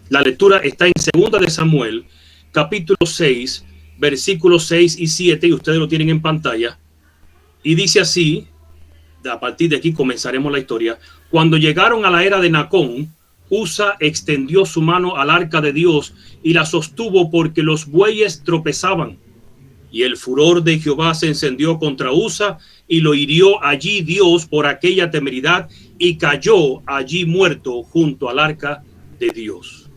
La lectura está en 2 de Samuel, capítulo 6, versículos 6 y 7, y ustedes lo tienen en pantalla. Y dice así, a partir de aquí comenzaremos la historia. Cuando llegaron a la era de Nacón, Usa extendió su mano al arca de Dios y la sostuvo porque los bueyes tropezaban. Y el furor de Jehová se encendió contra Usa y lo hirió allí Dios por aquella temeridad y cayó allí muerto junto al arca de Dios.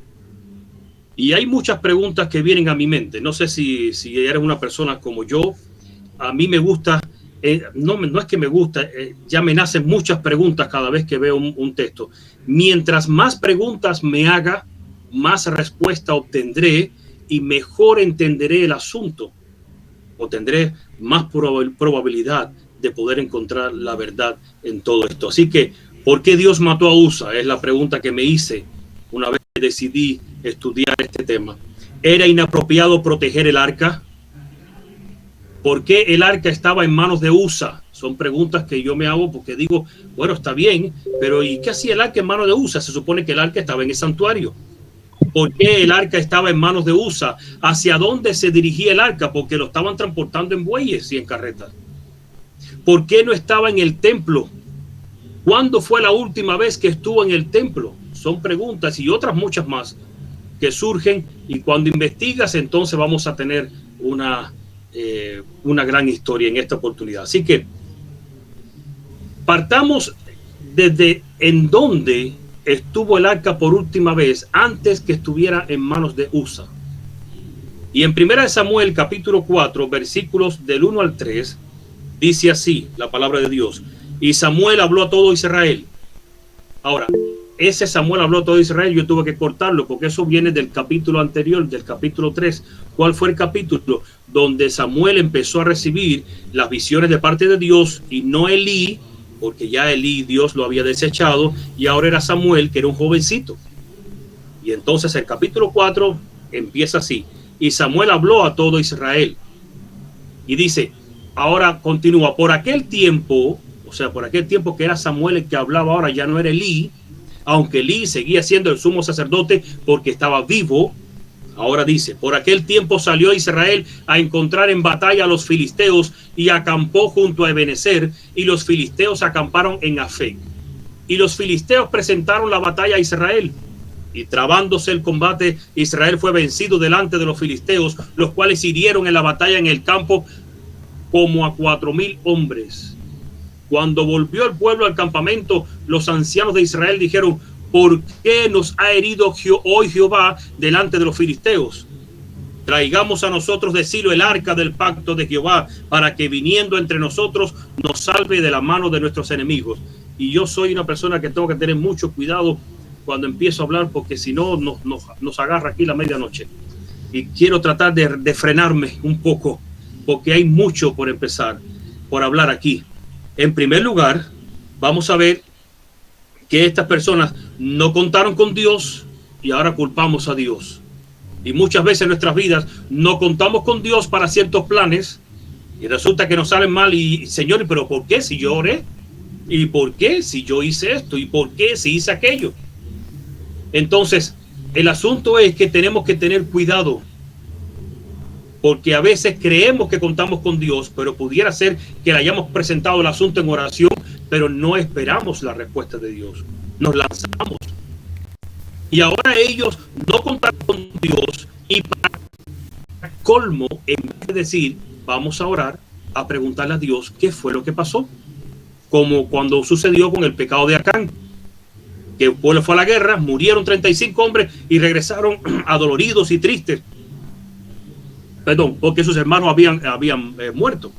Y hay muchas preguntas que vienen a mi mente. No sé si eres una persona como yo. A mí me gusta, no es que me gusta, ya me nacen muchas preguntas cada vez que veo un texto. Mientras más preguntas me haga, más respuesta obtendré y mejor entenderé el asunto, o tendré más probabilidad de poder encontrar la verdad en todo esto. Así que, ¿por qué Dios mató a Usa? Es la pregunta que me hice una vez que decidí estudiar este tema. ¿Era inapropiado proteger el arca? ¿Por qué el arca estaba en manos de Usa? Son preguntas que yo me hago porque digo, bueno, está bien, pero ¿y qué hacía el arca en manos de Usa? Se supone que el arca estaba en el santuario. ¿Por qué el arca estaba en manos de Usa? ¿Hacia dónde se dirigía el arca? Porque lo estaban transportando en bueyes y en carretas. ¿Por qué no estaba en el templo? ¿Cuándo fue la última vez que estuvo en el templo? Son preguntas y otras muchas más que surgen, y cuando investigas entonces vamos a tener una gran historia en esta oportunidad. Así que partamos desde en dónde estuvo el arca por última vez antes que estuviera en manos de Usa. Y en 1 Samuel capítulo 4 versículos del 1 al 3 dice así la palabra de Dios: y Samuel habló a todo Israel. Ahora, ese Samuel habló a todo Israel, yo tuve que cortarlo porque eso viene del capítulo anterior, del capítulo 3. ¿Cuál fue el capítulo? Donde Samuel empezó a recibir las visiones de parte de Dios, y no Elí, porque ya Elí Dios lo había desechado, y ahora era Samuel, que era un jovencito. Y entonces el capítulo 4 empieza así: y Samuel habló a todo Israel. Y dice, ahora continúa, por aquel tiempo, o sea, por aquel tiempo que era Samuel el que hablaba, ahora ya no era Elí, aunque Elí seguía siendo el sumo sacerdote porque estaba vivo. Ahora dice, por aquel tiempo salió Israel a encontrar en batalla a los filisteos y acampó junto a Ebenezer, y los filisteos acamparon en Afec. Y los filisteos presentaron la batalla a Israel, y trabándose el combate, Israel fue vencido delante de los filisteos, los cuales hirieron en la batalla en el campo como a 4,000 hombres. Cuando volvió el pueblo al campamento, los ancianos de Israel dijeron, ¿por qué nos ha herido hoy Jehová delante de los filisteos? Traigamos a nosotros de Silo el arca del pacto de Jehová, para que viniendo entre nosotros nos salve de la mano de nuestros enemigos. Y yo soy una persona que tengo que tener mucho cuidado cuando empiezo a hablar, porque si no nos agarra aquí la medianoche. Y quiero tratar de frenarme un poco, porque hay mucho por empezar, por hablar aquí. En primer lugar, vamos a ver que estas personas no contaron con Dios y ahora culpamos a Dios. Y muchas veces en nuestras vidas no contamos con Dios para ciertos planes y resulta que nos salen mal. Y Señor, ¿pero por qué si yo oré? ¿Y por qué si yo hice esto? ¿Y por qué si hice aquello? Entonces, el asunto es que tenemos que tener cuidado, porque a veces creemos que contamos con Dios, pero pudiera ser que le hayamos presentado el asunto en oración, pero no esperamos la respuesta de Dios. Nos lanzamos. Y ahora ellos no contaron con Dios, y para colmo, en vez de decir, vamos a orar, a preguntarle a Dios qué fue lo que pasó. Como cuando sucedió con el pecado de Acán, que el pueblo fue a la guerra, murieron 35 hombres y regresaron adoloridos y tristes. Perdón, porque sus hermanos habían muerto.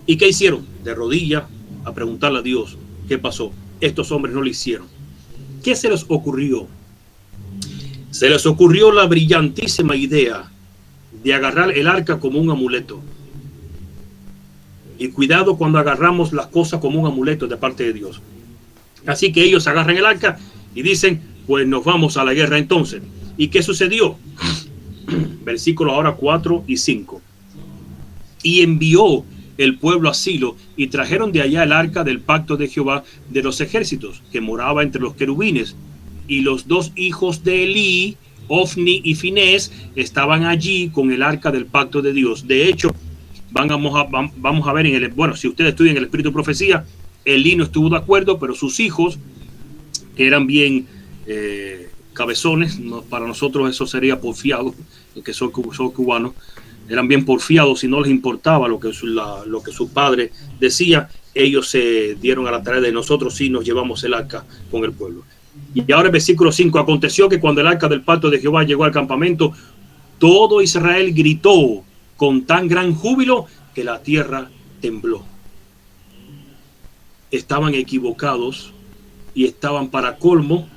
¿Y qué hicieron? De rodillas a preguntarle a Dios qué pasó. Estos hombres no lo hicieron. ¿Qué se les ocurrió? Se les ocurrió la brillantísima idea de agarrar el arca como un amuleto. Y cuidado cuando agarramos las cosas como un amuleto de parte de Dios. Así que ellos agarran el arca y dicen, pues nos vamos a la guerra entonces. ¿Y qué sucedió? Versículos ahora 4 y 5. Y envió el pueblo a Silo, y trajeron de allá el arca del pacto de Jehová de los ejércitos, que moraba entre los querubines. y los dos hijos de Elí, Ofni y Finés, estaban allí con el arca del pacto de Dios. De hecho, vamos a ver, bueno, si ustedes estudian el espíritu de profecía, Elí no estuvo de acuerdo, pero sus hijos, que eran bien cabezones, para nosotros eso sería porfiado, que son cubanos, eran bien porfiados y no les importaba lo que su padre decía. Ellos se dieron a la tarea de nosotros sí nos llevamos el arca con el pueblo. Y ahora el versículo 5, aconteció que cuando el arca del pacto de Jehová llegó al campamento, todo Israel gritó con tan gran júbilo que la tierra tembló. Estaban equivocados y estaban para colmo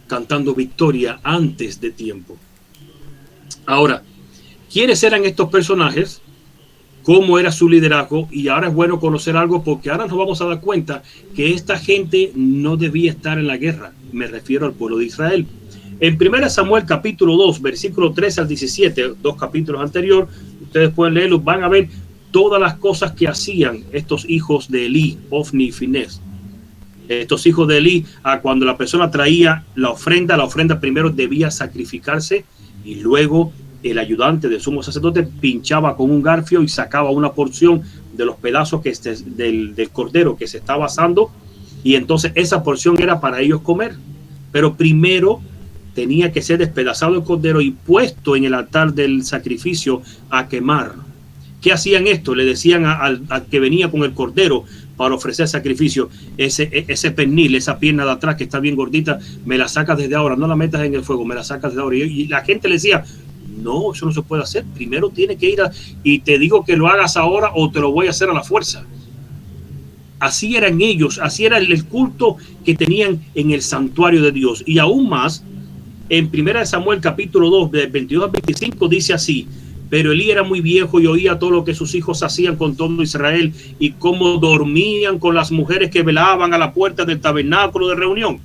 cantando victoria antes de tiempo. Ahora, ¿quiénes eran estos personajes? ¿Cómo era su liderazgo? Y ahora es bueno conocer algo, porque ahora nos vamos a dar cuenta que esta gente no debía estar en la guerra. Me refiero al pueblo de Israel. En 1 Samuel capítulo 2, versículo 13 al 17, 2 capítulos anteriores, ustedes pueden leerlos, van a ver todas las cosas que hacían estos hijos de Elí, Ofni y Finés. Estos hijos de Elí, cuando la persona traía la ofrenda primero debía sacrificarse y luego el ayudante del sumo sacerdote pinchaba con un garfio y sacaba una porción de los pedazos del cordero que se estaba asando, y entonces esa porción era para ellos comer. Pero primero tenía que ser despedazado el cordero y puesto en el altar del sacrificio a quemar. ¿Qué hacían esto? Le decían al que venía con el cordero para ofrecer sacrificio: ese pernil, esa pierna de atrás que está bien gordita, me la sacas desde ahora, no la metas en el fuego, me la sacas desde ahora. Y la gente le decía: no, eso no se puede hacer, primero tiene que ir y te digo que lo hagas ahora o te lo voy a hacer a la fuerza. Así eran ellos, así era el culto que tenían en el santuario de Dios. Y aún más, en 1 Samuel capítulo 2, del 22 al 25, dice así: pero Elí era muy viejo y oía todo lo que sus hijos hacían con todo Israel y cómo dormían con las mujeres que velaban a la puerta del tabernáculo de reunión.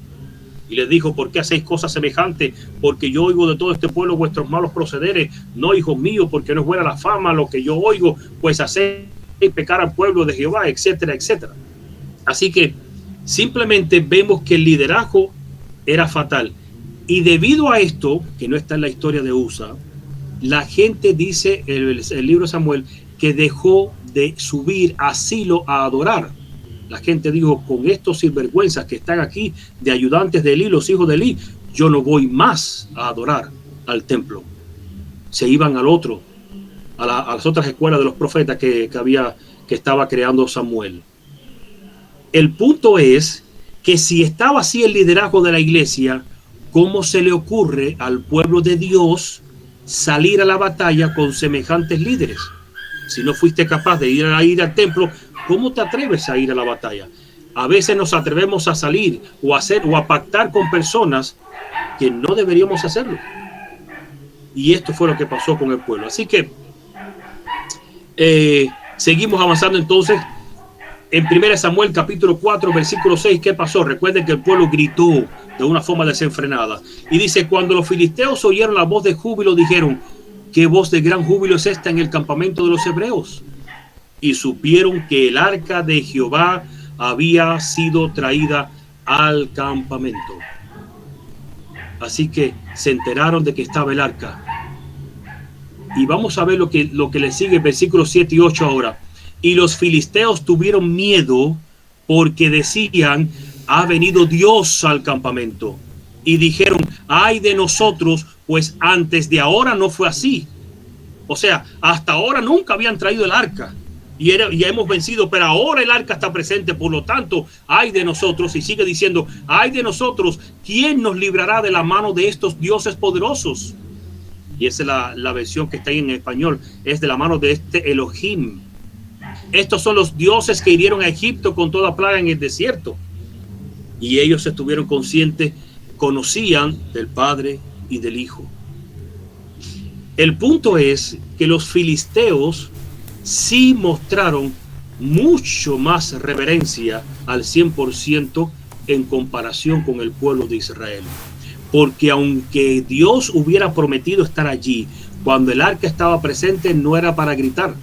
Y les dijo: ¿por qué hacéis cosas semejantes? Porque yo oigo de todo este pueblo vuestros malos procederes. No, hijos míos, porque no es buena la fama lo que yo oigo, pues hacéis pecar al pueblo de Jehová, etcétera, etcétera. Así que simplemente vemos que el liderazgo era fatal. Y debido a esto, que no está en la historia de Usa, la gente dice, el libro de Samuel, que dejó de subir a Silo a adorar. La gente dijo: con estos sinvergüenzas que están aquí de ayudantes de Elí, los hijos de Elí, yo no voy más a adorar al templo. Se iban al otro, a las otras escuelas de los profetas que estaba creando Samuel. El punto es que si estaba así el liderazgo de la iglesia, ¿cómo se le ocurre al pueblo de Dios salir a la batalla con semejantes líderes? Si no fuiste capaz de ir al templo, ¿cómo te atreves a ir a la batalla? A veces nos atrevemos a salir o a pactar con personas que no deberíamos hacerlo. Y esto fue lo que pasó con el pueblo. Así que seguimos avanzando entonces. En 1 Samuel capítulo 4, versículo 6, ¿qué pasó? Recuerden que el pueblo gritó de una forma desenfrenada. Y dice: cuando los filisteos oyeron la voz de júbilo, dijeron: ¿qué voz de gran júbilo es esta en el campamento de los hebreos? Y supieron que el arca de Jehová había sido traída al campamento. Así que se enteraron de que estaba el arca. Y vamos a ver lo que le sigue, versículos 7 y 8 ahora. Y los filisteos tuvieron miedo porque decían: ha venido Dios al campamento. Y dijeron: ay de nosotros, pues antes de ahora no fue así. O sea, hasta ahora nunca habían traído el arca y ya hemos vencido, pero ahora el arca está presente, por lo tanto, ay de nosotros. Y sigue diciendo: ay de nosotros, ¿quién nos librará de la mano de estos dioses poderosos? Y esa es la versión que está ahí en español, es de la mano de este Elohim. Estos son los dioses que hirieron a Egipto con toda plaga en el desierto. Y ellos estuvieron conscientes, conocían del Padre y del Hijo. El punto es que los filisteos sí mostraron mucho más reverencia al 100% en comparación con el pueblo de Israel. Porque aunque Dios hubiera prometido estar allí, cuando el arca estaba presente no era para gritar.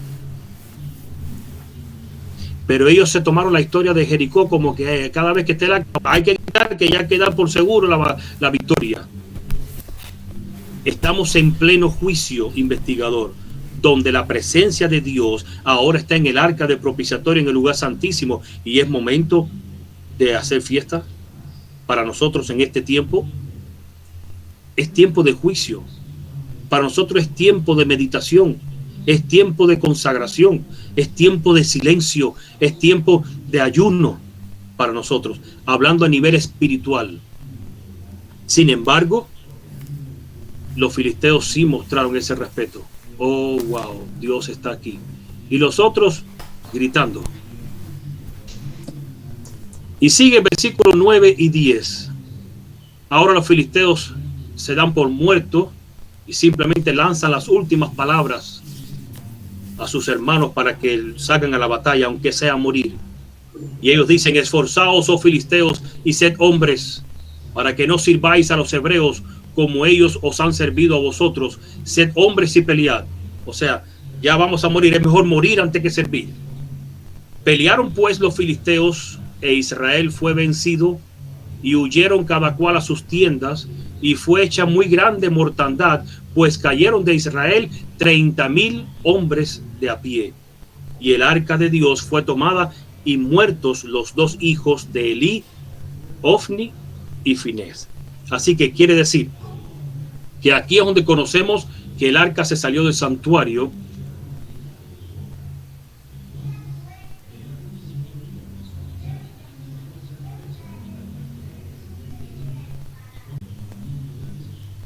Pero ellos se tomaron la historia de Jericó como que cada vez que esté la, hay que gritar que ya queda por seguro la victoria. Estamos en pleno juicio investigador, donde la presencia de Dios ahora está en el arca de propiciatorio, en el lugar santísimo, y es momento de hacer fiesta para nosotros en este tiempo. Es tiempo de juicio. Para nosotros es tiempo de meditación, es tiempo de consagración, es tiempo de silencio, es tiempo de ayuno para nosotros, hablando a nivel espiritual. Sin embargo, los filisteos sí mostraron ese respeto. Oh, wow, Dios está aquí. Y los otros gritando. Y sigue versículos 9 y 10. Ahora los filisteos se dan por muertos y simplemente lanzan las últimas palabras a sus hermanos para que salgan a la batalla, aunque sea a morir. Y ellos dicen: esforzaos, oh filisteos, y sed hombres, para que no sirváis a los hebreos como ellos os han servido a vosotros. Sed hombres y pelead. O sea, ya vamos a morir, es mejor morir antes que servir. Pelearon pues los filisteos, e Israel fue vencido, y huyeron cada cual a sus tiendas, y fue hecha muy grande mortandad, pues cayeron de Israel 30,000 hombres de a pie. Y el arca de Dios fue tomada, y muertos los dos hijos de Elí, Ofni y Finés. Así que quiere decir que aquí es donde conocemos que el arca se salió del santuario.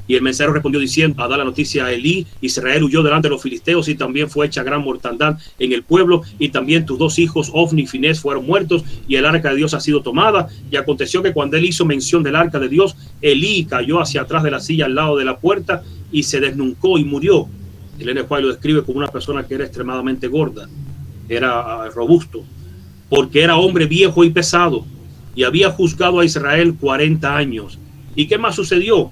Y el mensajero respondió diciendo, a dar la noticia a Elí: Israel huyó delante de los filisteos, y también fue hecha gran mortandad en el pueblo, y también tus dos hijos Ofni y Finés fueron muertos, y el arca de Dios ha sido tomada. Y aconteció que cuando él hizo mención del arca de Dios, Elí cayó hacia atrás de la silla al lado de la puerta y se desnucó y murió. El N.J. lo describe como una persona que era extremadamente gorda, era robusto, porque era hombre viejo y pesado, y había juzgado a Israel 40 años. ¿Y qué más sucedió?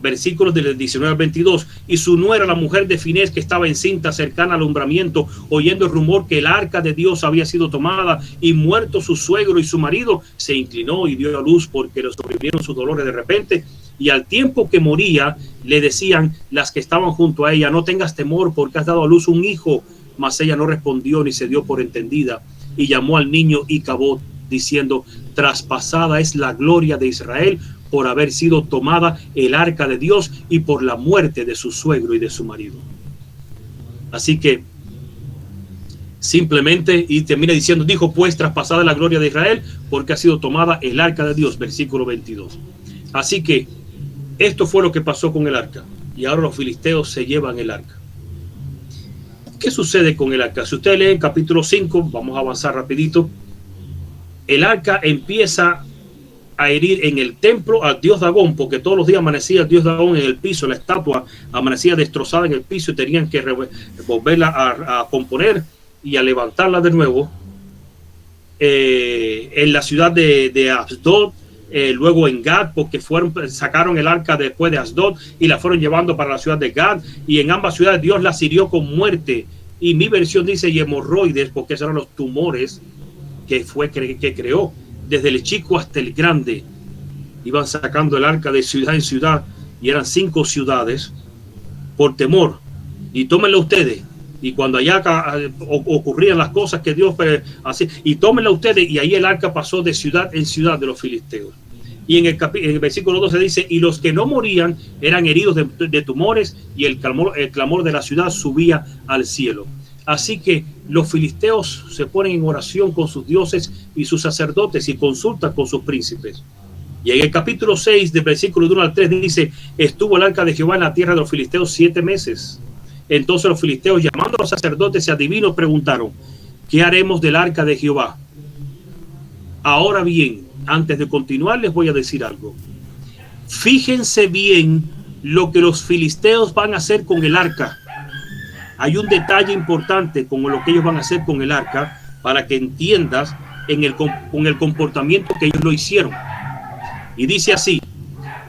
Versículos del 19 al 22. Y su nuera, la mujer de Finés, que estaba encinta cercana al alumbramiento, oyendo el rumor que el arca de Dios había sido tomada y muerto su suegro y su marido, se inclinó y dio a luz, porque le sobrevivieron sus dolores de repente. Y al tiempo que moría, le decían las que estaban junto a ella: no tengas temor, porque has dado a luz un hijo. Mas ella no respondió ni se dio por entendida, y llamó al niño Icabod, diciendo: traspasada es la gloria de Israel por haber sido tomada el arca de Dios y por la muerte de su suegro y de su marido. Así que simplemente, y termina diciendo: dijo pues, traspasada la gloria de Israel porque ha sido tomada el arca de Dios. Versículo 22. Así que esto fue lo que pasó con el arca, y ahora los filisteos se llevan el arca. ¿Qué sucede con el arca? Si usted lee en capítulo 5, vamos a avanzar rapidito, el arca empieza a herir en el templo al dios Dagón, porque todos los días amanecía el dios Dagón en el piso, la estatua amanecía destrozada en el piso, y tenían que volverla a componer y a levantarla de nuevo. En la ciudad de Asdod, luego en Gad, porque sacaron el arca después de Asdod y la fueron llevando para la ciudad de Gad, y en ambas ciudades Dios la hirió con muerte, y mi versión dice y hemorroides, porque esos eran los tumores que creó. Desde el chico hasta el grande iban sacando el arca de ciudad en ciudad, y eran 5 ciudades por temor. Y tómenlo ustedes, y cuando allá ocurrían las cosas que Dios hacía, y tómenlo ustedes, y ahí el arca pasó de ciudad en ciudad de los filisteos. Y en el versículo 12 dice: y los que no morían eran heridos de tumores, y el clamor de la ciudad subía al cielo. Así que los filisteos se ponen en oración con sus dioses y sus sacerdotes, y consultan con sus príncipes. Y en el capítulo 6, del versículo 1 al 3, dice: estuvo el arca de Jehová en la tierra de los filisteos 7 meses. Entonces los filisteos, llamando a los sacerdotes y adivinos, preguntaron: ¿qué haremos del arca de Jehová? Ahora bien, antes de continuar, les voy a decir algo. Fíjense bien lo que los filisteos van a hacer con el arca. Hay un detalle importante con lo que ellos van a hacer con el arca, para que entiendas con el comportamiento que ellos lo hicieron. Y dice así: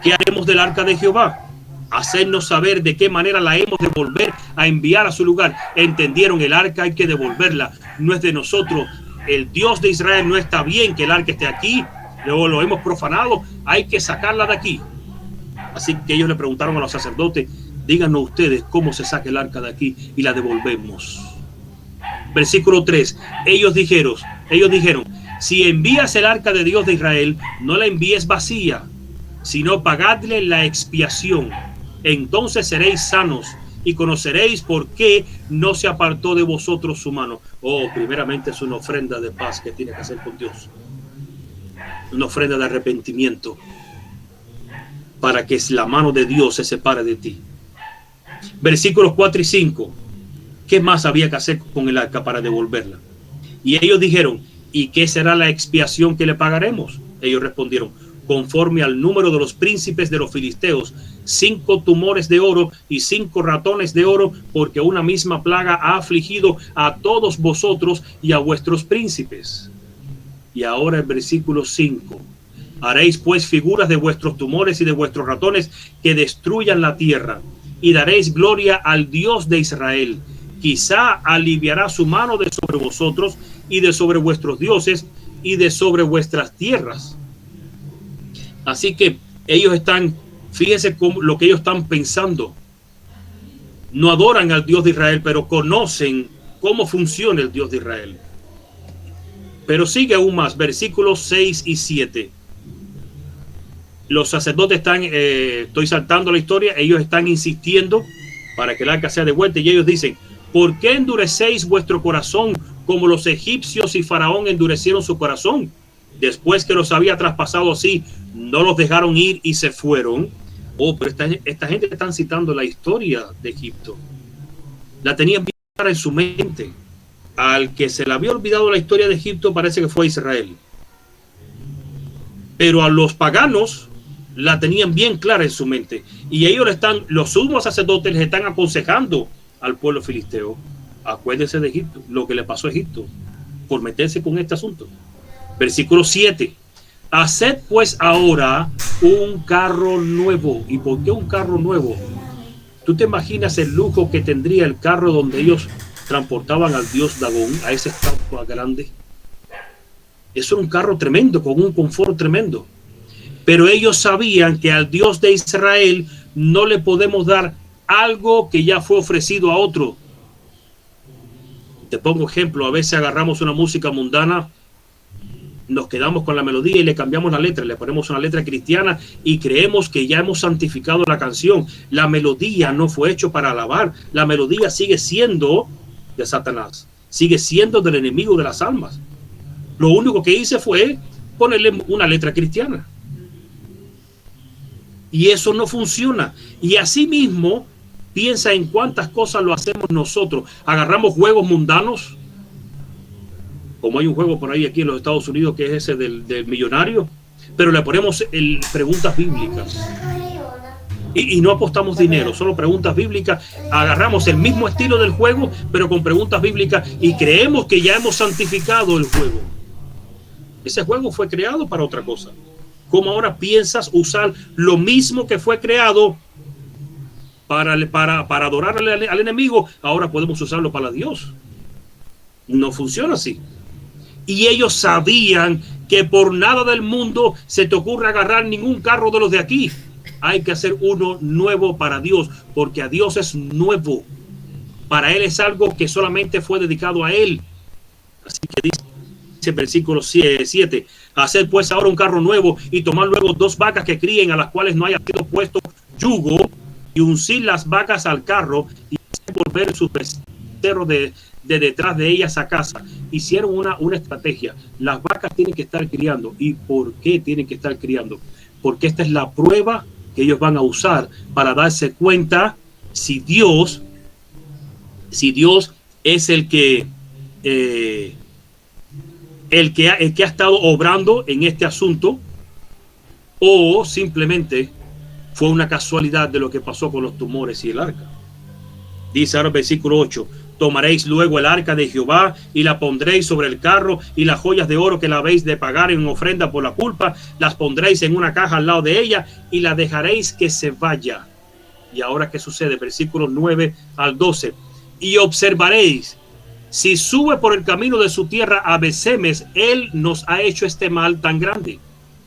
¿qué haremos del arca de Jehová? Hacernos saber de qué manera la hemos de volver a enviar a su lugar. Entendieron, el arca hay que devolverla, no es de nosotros. el Dios de Israel no está bien que el arca esté aquí, luego lo hemos profanado, hay que sacarla de aquí. Así que ellos le preguntaron a los sacerdotes, díganos ustedes cómo se saca el arca de aquí y la devolvemos. Versículo 3, ellos dijeron, si envías el arca de Dios de Israel, no la envíes vacía, sino pagadle la expiación. Entonces seréis sanos y conoceréis por qué no se apartó de vosotros su mano. Primeramente es una ofrenda de paz que tiene que hacer con Dios. Una ofrenda de arrepentimiento para que la mano de Dios se separe de ti. Versículos 4 y 5. ¿Qué más había que hacer con el arca para devolverla? Y ellos dijeron, ¿y qué será la expiación que le pagaremos? Ellos respondieron, conforme al número de los príncipes de los filisteos, 5 tumores de oro y 5 ratones de oro, porque una misma plaga ha afligido a todos vosotros y a vuestros príncipes. Y ahora el versículo 5. Haréis pues figuras de vuestros tumores y de vuestros ratones que destruyan la tierra, y daréis gloria al Dios de Israel. Quizá aliviará su mano de sobre vosotros y de sobre vuestros dioses y de sobre vuestras tierras. Así que ellos están, fíjense lo que ellos están pensando. No adoran al Dios de Israel, pero conocen cómo funciona el Dios de Israel. Pero sigue aún más, versículos 6 y 7. Los sacerdotes están, estoy saltando la historia, ellos están insistiendo para que el arca sea devuelta, y ellos dicen, ¿por qué endurecéis vuestro corazón como los egipcios y Faraón endurecieron su corazón? Después que los había traspasado así, no los dejaron ir y se fueron. Pero esta gente está citando la historia de Egipto. La tenían bien clara en su mente. Al que se le había olvidado la historia de Egipto parece que fue Israel. Pero a los paganos la tenían bien clara en su mente. Y ellos los sumos sacerdotes les están aconsejando al pueblo filisteo, acuérdense de Egipto, lo que le pasó a Egipto por meterse con este asunto. Versículo 7. Haced pues ahora un carro nuevo. ¿Y por qué un carro nuevo? ¿Tú te imaginas el lujo que tendría el carro donde ellos transportaban al dios Dagón, a ese estatua grande? Eso era un carro tremendo, con un confort tremendo. Pero ellos sabían que al Dios de Israel no le podemos dar algo que ya fue ofrecido a otro. Te pongo ejemplo, a veces agarramos una música mundana, nos quedamos con la melodía y le cambiamos la letra, le ponemos una letra cristiana y creemos que ya hemos santificado la canción. La melodía no fue hecho para alabar, la melodía sigue siendo de Satanás, sigue siendo del enemigo de las almas. Lo único que hice fue ponerle una letra cristiana. Y eso no funciona. Y así mismo, piensa en cuántas cosas lo hacemos nosotros. Agarramos juegos mundanos, como hay un juego por ahí aquí en los Estados Unidos que es ese del millonario, pero le ponemos preguntas bíblicas. Y no apostamos dinero, solo preguntas bíblicas. Agarramos el mismo estilo del juego, pero con preguntas bíblicas, y creemos que ya hemos santificado el juego. Ese juego fue creado para otra cosa. ¿Cómo ahora piensas usar lo mismo que fue creado para adorar al enemigo? Ahora podemos usarlo para Dios. No funciona así. Y ellos sabían que por nada del mundo se te ocurre agarrar ningún carro de los de aquí. Hay que hacer uno nuevo para Dios, porque a Dios es nuevo. Para Él es algo que solamente fue dedicado a Él. Así que dice versículo 7, hacer pues ahora un carro nuevo y tomar luego 2 vacas que críen, a las cuales no haya sido puesto yugo, y uncir las vacas al carro y volver sus becerros de detrás de ellas a casa. Hicieron una estrategia. Las vacas tienen que estar criando. ¿Y por qué tienen que estar criando? Porque esta es la prueba que ellos van a usar para darse cuenta si Dios es el que ha estado obrando en este asunto, o simplemente fue una casualidad de lo que pasó con los tumores y el arca. Dice ahora el versículo 8, tomaréis luego el arca de Jehová y la pondréis sobre el carro, y las joyas de oro que la habéis de pagar en ofrenda por la culpa, las pondréis en una caja al lado de ella y la dejaréis que se vaya. Y ahora, ¿qué sucede? Versículos 9 al 12. Y observaréis Si sube por el camino de su tierra a Besemes, él nos ha hecho este mal tan grande.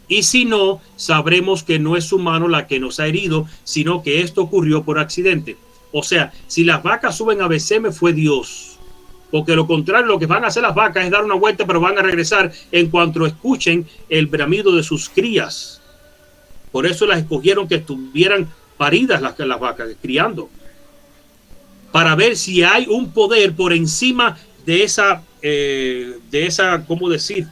Y si no, sabremos que no es su mano la que nos ha herido, sino que esto ocurrió por accidente. O sea, si las vacas suben a Besemes, fue Dios. Porque lo contrario, lo que van a hacer las vacas es dar una vuelta, pero van a regresar en cuanto escuchen el bramido de sus crías. Por eso las escogieron que estuvieran paridas las vacas, criando. Para ver si hay un poder por encima de esa, ¿cómo decir?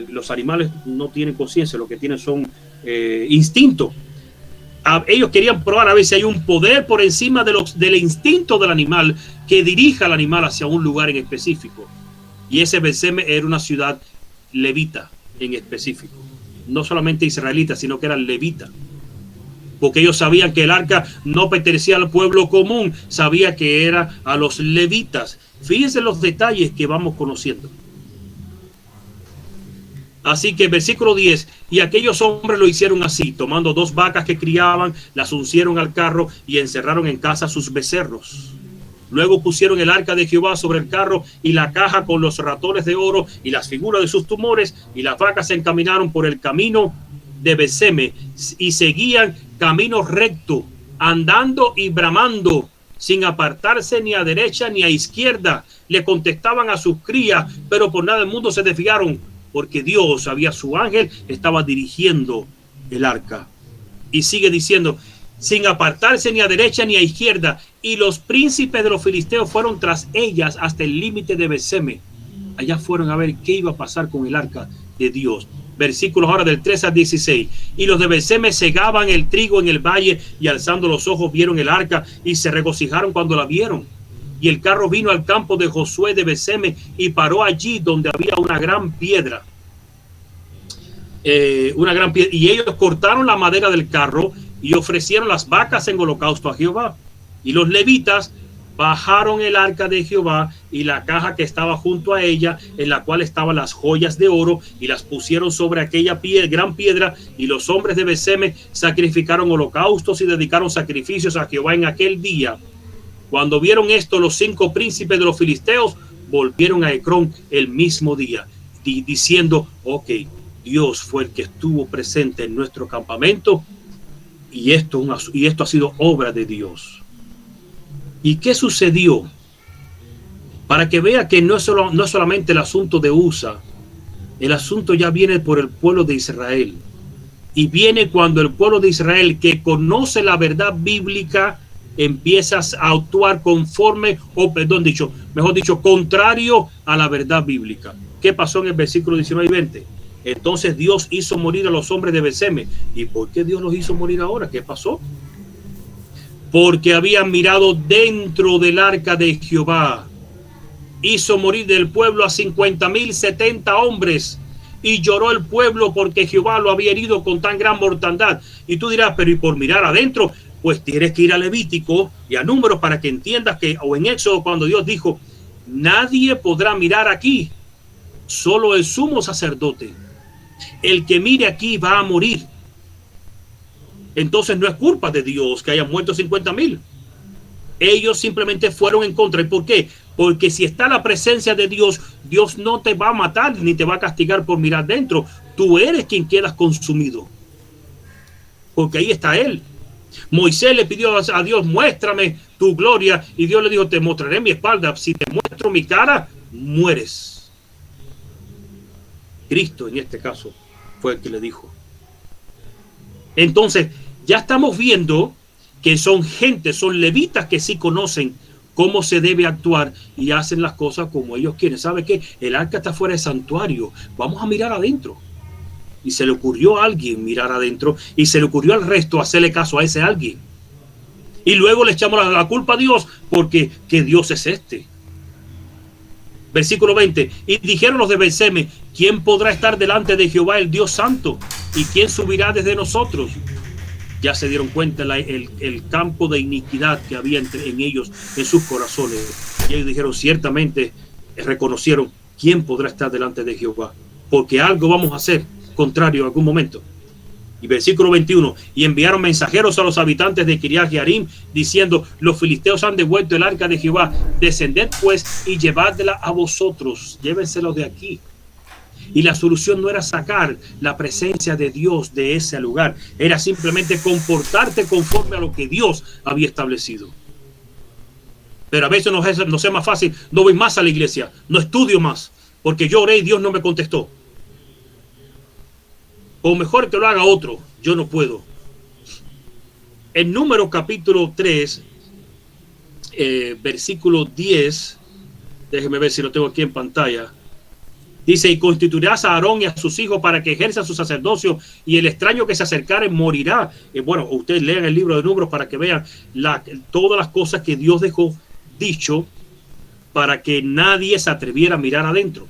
Los animales no tienen conciencia, lo que tienen son instintos. Ellos querían probar a ver si hay un poder por encima del instinto del animal que dirija al animal hacia un lugar en específico. Y ese Besemes era una ciudad levita en específico. No solamente israelita, sino que era levita. Porque ellos sabían que el arca no pertenecía al pueblo común, sabía que era a los levitas. Fíjense los detalles que vamos conociendo. Así que versículo 10, y aquellos hombres lo hicieron así, tomando 2 vacas que criaban, las uncieron al carro y encerraron en casa sus becerros. Luego pusieron el arca de Jehová sobre el carro y la caja con los ratones de oro y las figuras de sus tumores, y las vacas se encaminaron por el camino de Besemes y seguían camino recto, andando y bramando, sin apartarse ni a derecha ni a izquierda. Le contestaban a sus crías, pero por nada del mundo se desviaron, porque Dios, había su ángel, estaba dirigiendo el arca. Y sigue diciendo, sin apartarse ni a derecha ni a izquierda, y los príncipes de los filisteos fueron tras ellas hasta el límite de Besemes. Allá fueron a ver qué iba a pasar con el arca de Dios. Versículos ahora del 3 al 16. Y los de Besemes segaban el trigo en el valle, y alzando los ojos vieron el arca, y se regocijaron cuando la vieron. Y el carro vino al campo de Josué de Besemes y paró allí donde había una gran piedra. Y ellos cortaron la madera del carro y ofrecieron las vacas en holocausto a Jehová. Y los levitas bajaron el arca de Jehová y la caja que estaba junto a ella, en la cual estaban las joyas de oro, y las pusieron sobre aquella gran piedra. Y los hombres de Besemes sacrificaron holocaustos y dedicaron sacrificios a Jehová en aquel día. Cuando vieron esto, los 5 príncipes de los filisteos volvieron a Ecrón el mismo día, diciendo, ok, Dios fue el que estuvo presente en nuestro campamento, y esto ha sido obra de Dios. ¿Y qué sucedió? Para que vea que no es solamente el asunto de Usa, el asunto ya viene por el pueblo de Israel. Y viene cuando el pueblo de Israel, que conoce la verdad bíblica, empiezas a actuar conforme, mejor dicho, contrario a la verdad bíblica. ¿Qué pasó en el versículo 19 y 20? Entonces Dios hizo morir a los hombres de Besemes. ¿Y por qué Dios los hizo morir ahora? ¿Qué pasó? Porque habían mirado dentro del arca de Jehová. Hizo morir del pueblo a 50,070 hombres. Y lloró el pueblo porque Jehová lo había herido con tan gran mortandad. Y tú dirás, pero ¿y por mirar adentro? Pues tienes que ir a Levítico y a Números para que entiendas que, o en Éxodo, cuando Dios dijo, nadie podrá mirar aquí, solo el sumo sacerdote. El que mire aquí va a morir. Entonces no es culpa de Dios que hayan muerto 50,000. Ellos simplemente fueron en contra. ¿Y por qué? Porque si está la presencia de Dios, Dios no te va a matar ni te va a castigar por mirar dentro. Tú eres quien quedas consumido, porque ahí está Él. Moisés le pidió a Dios, muéstrame tu gloria, y Dios le dijo, te mostraré mi espalda, si te muestro mi cara, mueres. Cristo en este caso fue el que le dijo. Entonces ya estamos viendo que son levitas que sí conocen cómo se debe actuar y hacen las cosas como ellos quieren. ¿Sabe qué? El arca está fuera del santuario, vamos a mirar adentro. Y se le ocurrió a alguien mirar adentro, y se le ocurrió al resto hacerle caso a ese alguien. Y luego le echamos la culpa a Dios, porque ¿qué Dios es este? Versículo 20. Y dijeron los de Besemes, ¿quién podrá estar delante de Jehová el Dios santo? ¿Y quién subirá desde nosotros? Ya se dieron cuenta el campo de iniquidad que había en ellos, en sus corazones. Y ellos dijeron, ciertamente, reconocieron, ¿quién podrá estar delante de Jehová? Porque algo vamos a hacer contrario en algún momento. Y versículo 21, y enviaron mensajeros a los habitantes de Kiriat Jearim, diciendo: los filisteos han devuelto el arca de Jehová, descended pues y llevadla a vosotros, llévenselo de aquí. Y la solución no era sacar la presencia de Dios de ese lugar, era simplemente comportarte conforme a lo que Dios había establecido. Pero a veces nos es más fácil: no voy más a la iglesia, no estudio más, porque yo oré y Dios no me contestó. O mejor que lo haga otro, yo no puedo. En Números capítulo 3, versículo 10, déjeme ver si lo tengo aquí en pantalla. Dice: y constituirás a Aarón y a sus hijos para que ejerzan su sacerdocio, y el extraño que se acercare morirá. Bueno, ustedes lean el libro de Números para que vean todas las cosas que Dios dejó dicho para que nadie se atreviera a mirar adentro.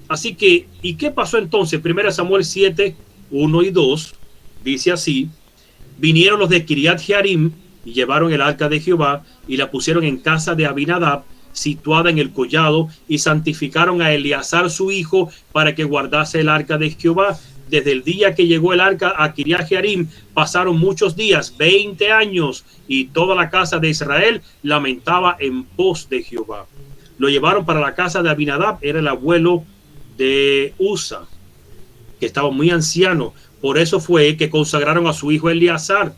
Así que, ¿y qué pasó entonces? 1 Samuel 7, 1 y 2, dice así: vinieron los de Kiriat Jearim y llevaron el arca de Jehová y la pusieron en casa de Abinadab, situada en el collado, y santificaron a Eleazar su hijo para que guardase el arca de Jehová. Desde el día que llegó el arca a Kiriat Jearim pasaron muchos días, 20 años, y toda la casa de Israel lamentaba en pos de Jehová. Lo llevaron para la casa de Abinadab, era el abuelo de Usa, que estaba muy anciano. Por eso fue que consagraron a su hijo Eleazar.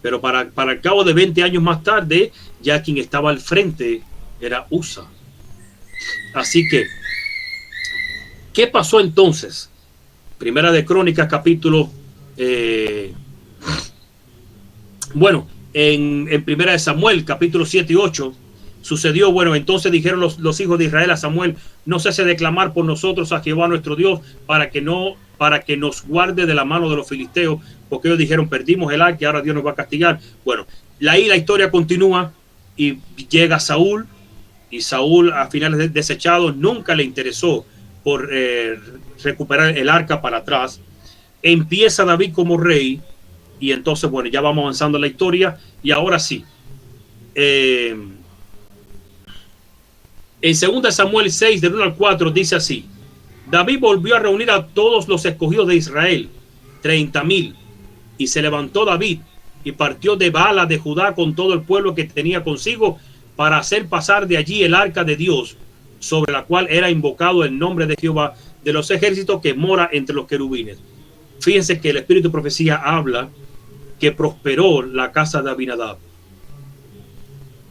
Pero para el cabo de 20 años más tarde, ya quien estaba al frente era Usa. Así que, ¿qué pasó entonces? Primera de Crónicas, capítulo... en Primera de Samuel, capítulo 7 y 8, sucedió, entonces dijeron los hijos de Israel a Samuel: no cese de clamar por nosotros a Jehová nuestro Dios, para que nos guarde de la mano de los filisteos, porque ellos dijeron: perdimos el arca y ahora Dios nos va a castigar. Bueno, la historia continúa y llega Saúl, y Saúl, a finales desechado, nunca le interesó por recuperar el arca para atrás. Empieza David como rey, y entonces, ya vamos avanzando en la historia, y ahora sí. En 2 Samuel 6, del 1 al 4, dice así: David volvió a reunir a todos los escogidos de Israel, 30,000, y se levantó David y partió de Bala de Judá con todo el pueblo que tenía consigo, para hacer pasar de allí el arca de Dios, sobre la cual era invocado el nombre de Jehová de los ejércitos, que mora entre los querubines. Fíjense que el espíritu de profecía habla que prosperó la casa de Abinadab.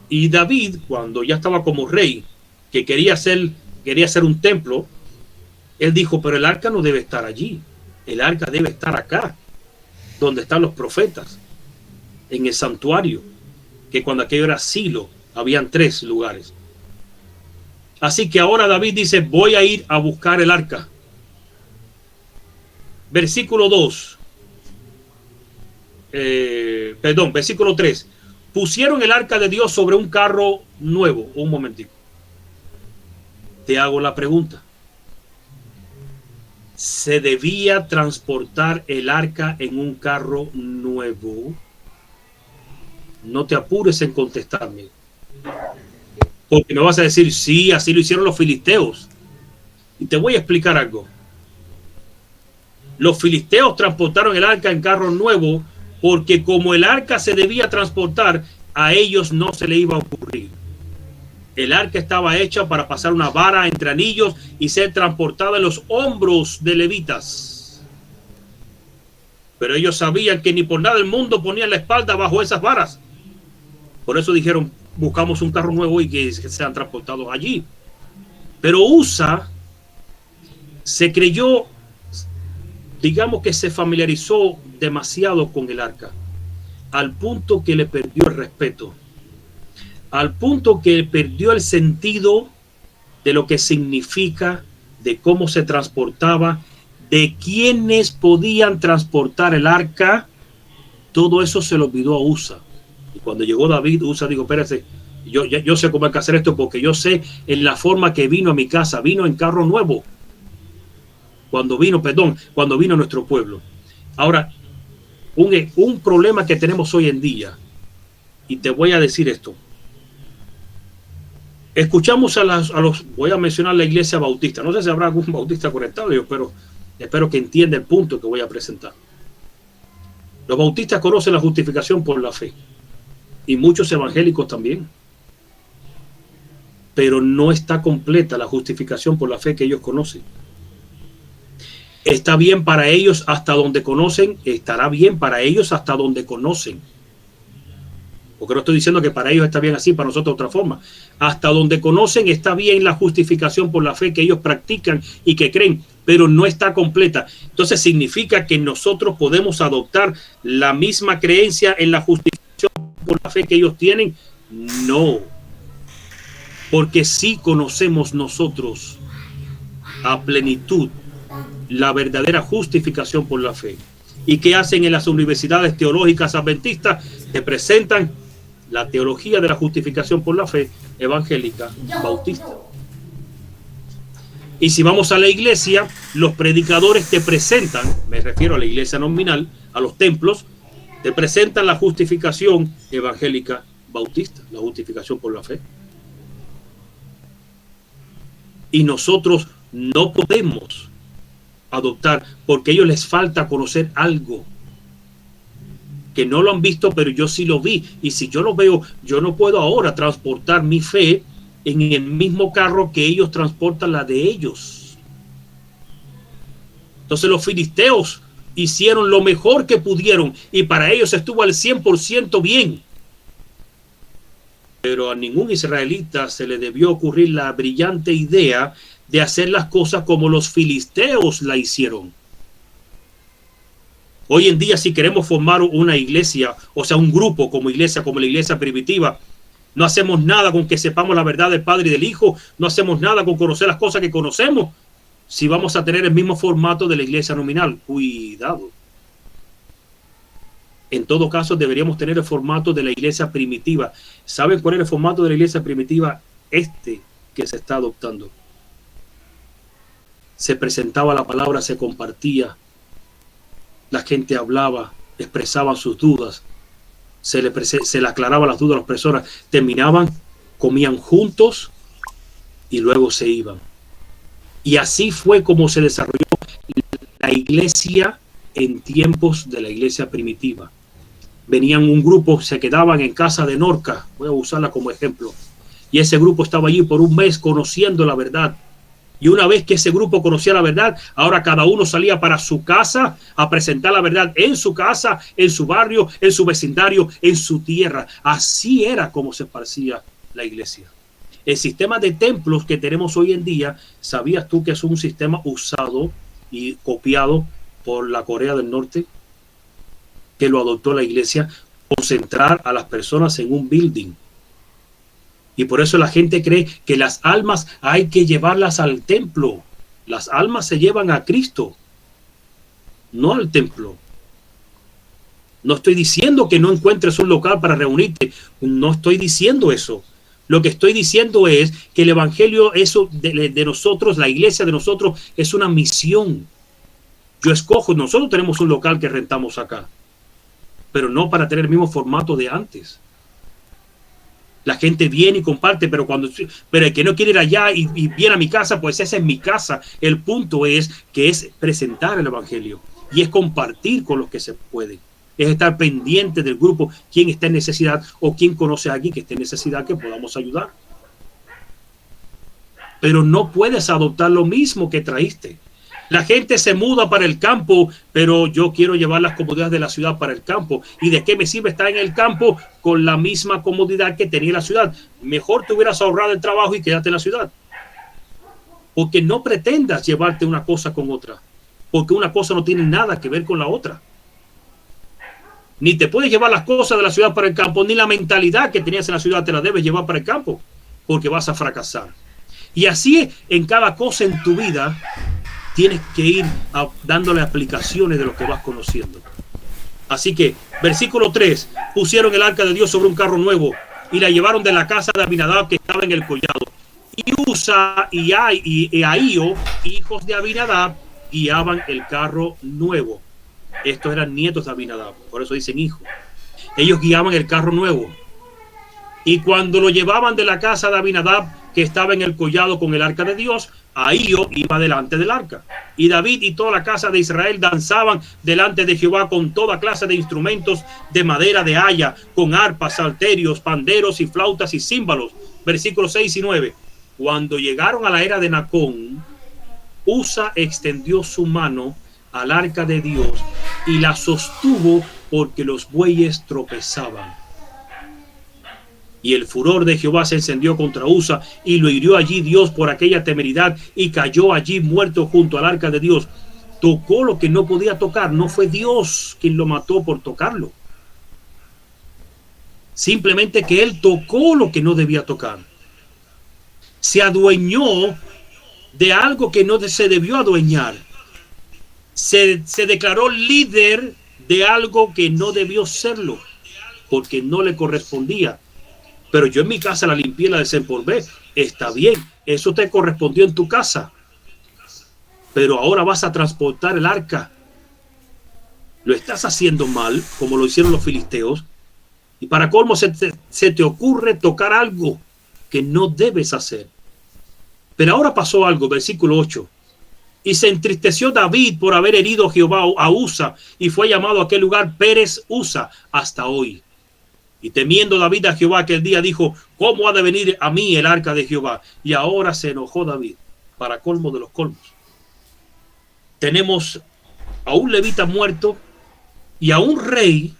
Y David, cuando ya estaba como rey, que quería hacer un templo, él dijo: pero el arca no debe estar allí, el arca debe estar acá, donde están los profetas, en el santuario, que cuando aquello era Silo, habían 3 lugares. Así que ahora David dice: voy a ir a buscar el arca. Versículo 2, versículo 3: pusieron el arca de Dios sobre un carro nuevo. Un momentico, te hago la pregunta: ¿se debía transportar el arca en un carro nuevo? No te apures en contestarme, porque me vas a decir: sí, así lo hicieron los filisteos. Y te voy a explicar algo. Los filisteos transportaron el arca en carro nuevo porque, como el arca se debía transportar, a ellos no se le iba a ocurrir. El arca estaba hecha para pasar una vara entre anillos y ser transportada en los hombros de levitas. Pero ellos sabían que ni por nada del mundo ponían la espalda bajo esas varas. Por eso dijeron: buscamos un carro nuevo y que sean transportados allí. Pero Usa se creyó, digamos que se familiarizó demasiado con el arca, al punto que le perdió el respeto, al punto que perdió el sentido de lo que significa, de cómo se transportaba, de quiénes podían transportar el arca. Todo eso se lo olvidó a Usa. Y cuando llegó David, Usa dijo: espérate, yo sé cómo hay que hacer esto, porque yo sé en la forma que vino a mi casa. Vino en carro nuevo cuando vino a nuestro pueblo. Ahora, un problema que tenemos hoy en día, y te voy a decir esto: escuchamos voy a mencionar la iglesia bautista. No sé si habrá algún bautista conectado, pero espero que entienda el punto que voy a presentar. Los bautistas conocen la justificación por la fe. Y muchos evangélicos también. Pero no está completa la justificación por la fe que ellos conocen. Está bien para ellos hasta donde conocen, estará bien para ellos hasta donde conocen. Porque no estoy diciendo que para ellos está bien así, para nosotros de otra forma. Hasta donde conocen está bien la justificación por la fe que ellos practican y que creen, pero no está completa. Entonces significa que nosotros podemos adoptar la misma creencia en la justificación por la fe que ellos tienen. No. Porque sí conocemos nosotros a plenitud la verdadera justificación por la fe. ¿Y qué hacen en las universidades teológicas adventistas? Te presentan la teología de la justificación por la fe evangélica bautista. Y si vamos a la iglesia, los predicadores te presentan, me refiero a la iglesia nominal, a los templos, te presentan la justificación evangélica bautista, la justificación por la fe. Y nosotros no podemos adoptar, porque a ellos les falta conocer algo que no lo han visto, pero yo sí lo vi. Y si yo lo veo, yo no puedo ahora transportar mi fe en el mismo carro que ellos transportan la de ellos. Entonces los filisteos hicieron lo mejor que pudieron y para ellos estuvo al 100% bien. Pero a ningún israelita se le debió ocurrir la brillante idea de hacer las cosas como los filisteos la hicieron. Hoy en día, si queremos formar una iglesia, o sea, un grupo como la iglesia primitiva, no hacemos nada con que sepamos la verdad del Padre y del Hijo, no hacemos nada con conocer las cosas que conocemos, si vamos a tener el mismo formato de la iglesia nominal. Cuidado. En todo caso, deberíamos tener el formato de la iglesia primitiva. ¿Saben cuál es el formato de la iglesia primitiva? Este que se está adoptando. Se presentaba la palabra, se compartía. La gente hablaba, expresaba sus dudas, se le aclaraba las dudas a las personas, terminaban, comían juntos y luego se iban. Y así fue como se desarrolló la iglesia en tiempos de la iglesia primitiva. Venían un grupo, se quedaban en casa de Norca, voy a usarla como ejemplo, y ese grupo estaba allí por un mes conociendo la verdad. Y una vez que ese grupo conocía la verdad, ahora cada uno salía para su casa a presentar la verdad en su casa, en su barrio, en su vecindario, en su tierra. Así era como se esparcía la iglesia. El sistema de templos que tenemos hoy en día, ¿sabías tú que es un sistema usado y copiado por la Corea del Norte? Que lo adoptó la iglesia, concentrar a las personas en un building. Y por eso la gente cree que las almas hay que llevarlas al templo. Las almas se llevan a Cristo, no al templo. No estoy diciendo que no encuentres un local para reunirte. No estoy diciendo eso. Lo que estoy diciendo es que el evangelio, eso de nosotros, la iglesia de nosotros, es una misión. Yo escojo, nosotros tenemos un local que rentamos acá, pero no para tener el mismo formato de antes. La gente viene y comparte, pero el que no quiere ir allá y viene a mi casa, pues esa es mi casa. El punto es que es presentar el evangelio y es compartir con los que se puede. Es estar pendiente del grupo, quién está en necesidad o quién conoce a alguien que esté en necesidad que podamos ayudar. Pero no puedes adoptar lo mismo que traíste. La gente se muda para el campo, pero yo quiero llevar las comodidades de la ciudad para el campo. ¿Y de qué me sirve estar en el campo con la misma comodidad que tenía la ciudad? Mejor te hubieras ahorrado el trabajo y quedarte en la ciudad. Porque no pretendas llevarte una cosa con otra, porque una cosa no tiene nada que ver con la otra. Ni te puedes llevar las cosas de la ciudad para el campo, ni la mentalidad que tenías en la ciudad te la debes llevar para el campo, porque vas a fracasar. Y así en cada cosa en tu vida tienes que ir dándole aplicaciones de lo que vas conociendo. Así que, versículo 3, pusieron el arca de Dios sobre un carro nuevo y la llevaron de la casa de Abinadab que estaba en el collado. Y Usa y Ahío, hijos de Abinadab, guiaban el carro nuevo. Estos eran nietos de Abinadab, por eso dicen hijos. Ellos guiaban el carro nuevo. Y cuando lo llevaban de la casa de Abinadab, que estaba en el collado con el arca de Dios, Ahío iba delante del arca. Y David y toda la casa de Israel danzaban delante de Jehová con toda clase de instrumentos de madera de haya, con arpas, salterios, panderos y flautas y címbalos. Versículos 6 y 9. Cuando llegaron a la era de Nacón, Usa extendió su mano al arca de Dios y la sostuvo porque los bueyes tropezaban. Y el furor de Jehová se encendió contra Usa y lo hirió allí Dios por aquella temeridad y cayó allí muerto junto al arca de Dios. Tocó lo que no podía tocar. No fue Dios quien lo mató por tocarlo. Simplemente que él tocó lo que no debía tocar. Se adueñó de algo que no se debió adueñar. Se declaró líder de algo que no debió serlo, porque no le correspondía. Pero yo en mi casa la limpié, la desempolvé. Está bien, eso te correspondió en tu casa. Pero ahora vas a transportar el arca. Lo estás haciendo mal, como lo hicieron los filisteos. Y para colmo se te ocurre tocar algo que no debes hacer. Pero ahora pasó algo, versículo 8. Y se entristeció David por haber herido Jehová a Usa, y fue llamado a aquel lugar Pérez Usa hasta hoy. Y temiendo David a Jehová aquel día, dijo: ¿cómo ha de venir a mí el arca de Jehová? Y ahora se enojó David, para colmo de los colmos. Tenemos a un levita muerto y a un rey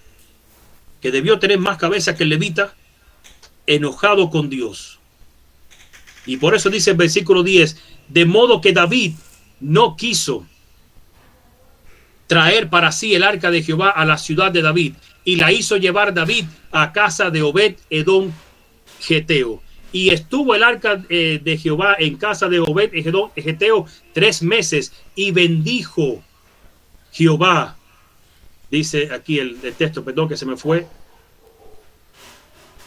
que debió tener más cabeza que el levita, enojado con Dios. Y por eso dice el versículo 10, de modo que David no quiso traer para sí el arca de Jehová a la ciudad de David, y la hizo llevar David a casa de Obed Edom Geteo. Y estuvo el arca de Jehová en casa de Obed Edom Geteo 3 meses, y bendijo Jehová. Dice aquí el texto, perdón que se me fue.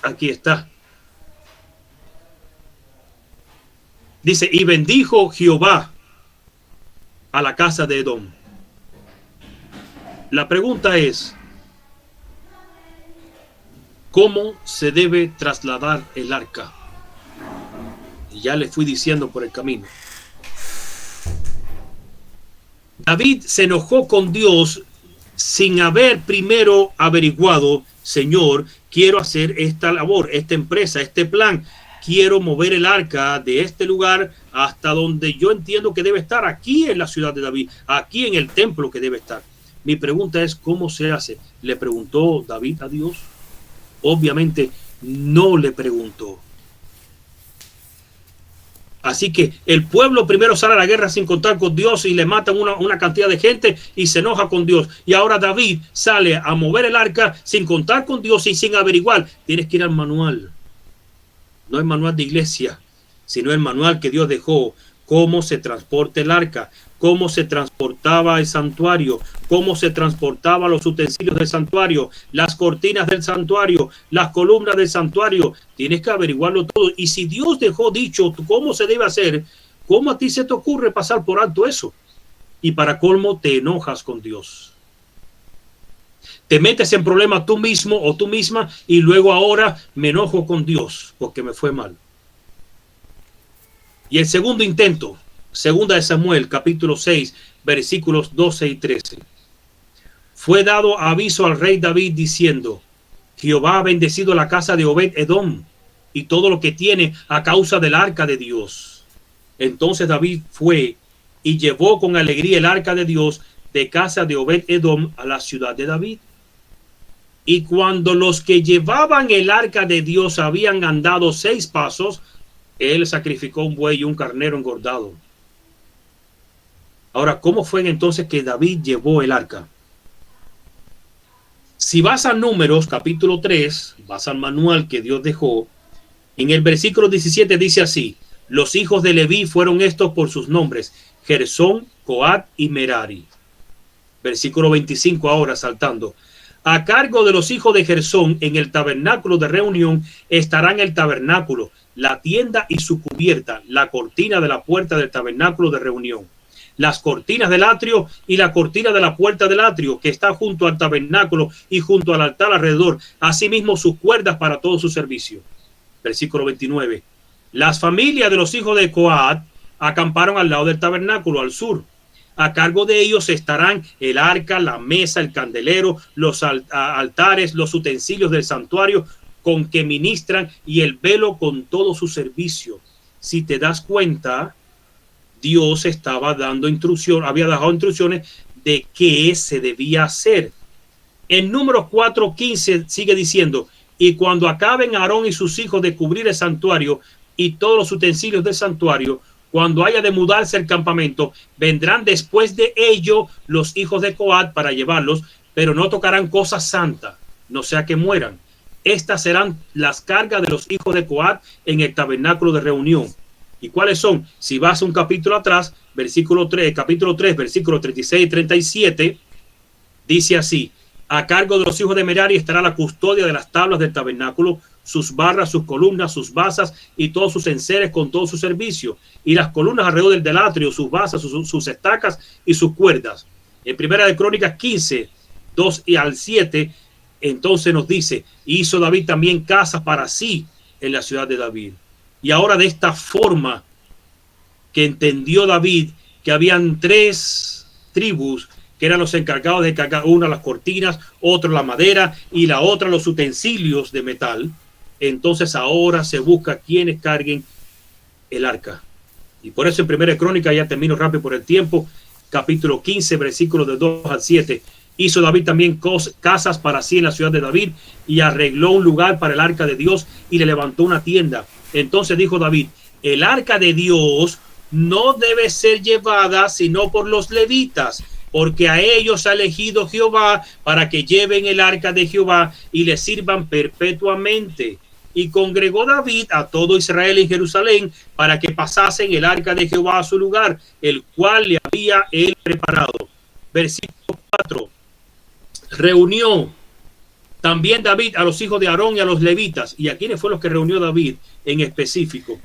Aquí está. Dice, y bendijo Jehová a la casa de Edom. La pregunta es, ¿cómo se debe trasladar el arca? Y ya le fui diciendo por el camino. David se enojó con Dios sin haber primero averiguado: Señor, quiero hacer esta labor, esta empresa, este plan. Quiero mover el arca de este lugar hasta donde yo entiendo que debe estar, aquí en la ciudad de David, aquí en el templo que debe estar. Mi pregunta es, ¿cómo se hace? ¿Le preguntó David a Dios? Obviamente no le preguntó. Así que el pueblo primero sale a la guerra sin contar con Dios y le matan una cantidad de gente y se enoja con Dios. Y ahora David sale a mover el arca sin contar con Dios y sin averiguar. Tienes que ir al manual. No el manual de iglesia, sino el manual que Dios dejó. Cómo se transporta el arca, cómo se transportaba el santuario, cómo se transportaban los utensilios del santuario, las cortinas del santuario, las columnas del santuario. Tienes que averiguarlo todo. Y si Dios dejó dicho cómo se debe hacer, ¿cómo a ti se te ocurre pasar por alto eso? Y para colmo te enojas con Dios. Te metes en problemas tú mismo o tú misma y luego ahora me enojo con Dios porque me fue mal. Y el segundo intento, segunda de Samuel, capítulo 6, versículos 12 y 13. Fue dado aviso al rey David diciendo: Jehová ha bendecido la casa de Obed Edom y todo lo que tiene a causa del arca de Dios. Entonces David fue y llevó con alegría el arca de Dios de casa de Obed Edom a la ciudad de David. Y cuando los que llevaban el arca de Dios habían andado 6 pasos, él sacrificó un buey y un carnero engordado. Ahora, ¿cómo fue entonces que David llevó el arca? Si vas a Números, capítulo 3, vas al manual que Dios dejó, en el versículo 17 dice así: los hijos de Leví fueron estos por sus nombres, Gersón, Coat y Merari. Versículo 25 ahora saltando. A cargo de los hijos de Gersón en el tabernáculo de reunión estarán el tabernáculo, la tienda y su cubierta, la cortina de la puerta del tabernáculo de reunión, las cortinas del atrio y la cortina de la puerta del atrio que está junto al tabernáculo y junto al altar alrededor, asimismo sus cuerdas para todo su servicio. Versículo 29. Las familias de los hijos de Coat acamparon al lado del tabernáculo, al sur. A cargo de ellos estarán el arca, la mesa, el candelero, los altares, los utensilios del santuario con que ministran y el velo con todo su servicio. Si te das cuenta, Dios estaba dando instrucción, había dejado instrucciones de qué se debía hacer. En Números 4:15 sigue diciendo: y cuando acaben Aarón y sus hijos de cubrir el santuario y todos los utensilios del santuario, cuando haya de mudarse el campamento, vendrán después de ello los hijos de Coat para llevarlos, pero no tocarán cosas santas, no sea que mueran. Estas serán las cargas de los hijos de Coat en el tabernáculo de reunión. ¿Y cuáles son? Si vas a un capítulo atrás, capítulo 3, versículos 36 y 37, dice así: a cargo de los hijos de Merari estará la custodia de las tablas del tabernáculo, sus barras, sus columnas, sus basas y todos sus enseres con todo su servicio, y las columnas alrededor del atrio, sus basas, sus estacas y sus cuerdas. En Primera de Crónicas 15, 2 y al 7, entonces nos dice: hizo David también casas para sí en la ciudad de David. Y ahora, de esta forma que entendió David que habían 3 tribus que eran los encargados de cargar, una las cortinas, otra la madera y la otra los utensilios de metal, entonces ahora se busca quienes carguen el arca. Y por eso en Primera Crónica, ya termino rápido por el tiempo, capítulo 15, versículos de 2 al 7, hizo David también casas para sí en la ciudad de David y arregló un lugar para el arca de Dios y le levantó una tienda. Entonces dijo David: el arca de Dios no debe ser llevada sino por los levitas, porque a ellos ha elegido Jehová para que lleven el arca de Jehová y le sirvan perpetuamente. Y congregó David a todo Israel en Jerusalén para que pasasen el arca de Jehová a su lugar, el cual le había él preparado. Versículo 4. Reunió también David a los hijos de Aarón y a los levitas. ¿Y a quiénes fue los que reunió David en específico?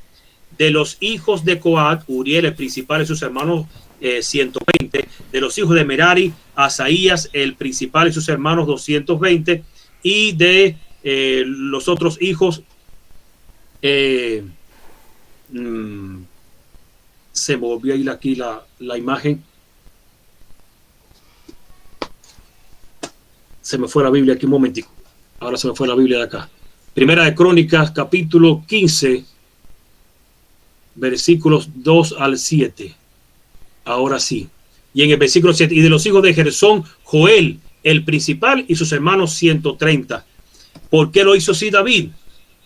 De los hijos de Coat, Uriel, el principal, y sus hermanos 120. De los hijos de Merari, Asaías, el principal, y sus hermanos 220. Y de los otros hijos, se me volvió a ir aquí la imagen. Se me fue la Biblia aquí un momentico. Ahora se me fue la Biblia de acá. Primera de Crónicas, capítulo 15, versículos 2 al 7. Ahora sí. Y en el versículo 7, y de los hijos de Gersón, Joel, el principal, y sus hermanos 130. ¿Por qué lo hizo así David?